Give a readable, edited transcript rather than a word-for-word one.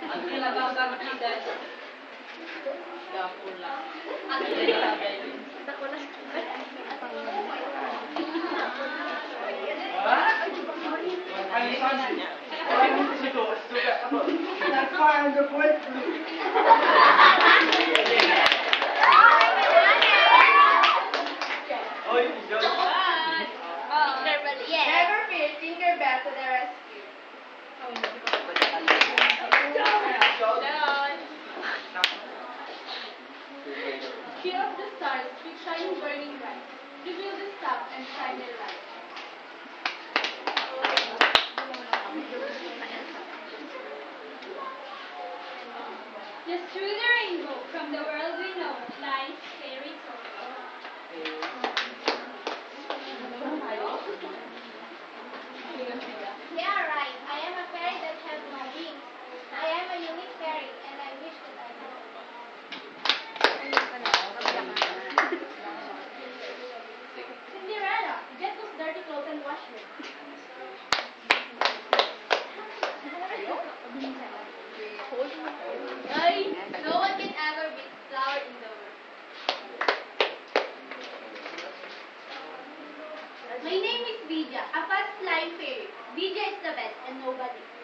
Ang kinabasa kita. Gapula. Ang kinabasa. Find the breakthrough. Never fear, Tinkerbell to the rescue. Key of the stars, keep shining burning bright. Reveal the staff and shine their light. Just through the rainbow, from the world we know, lies fairy tale. Yeah, right. I am a fairy that has no wings. I am a unique fairy, and I wish that I had. Cinderella, get those dirty clothes and wash them. Ay, no one can ever beat flower in the world. My name is Vidya, a fast flying fairy. Vidya is the best and nobody.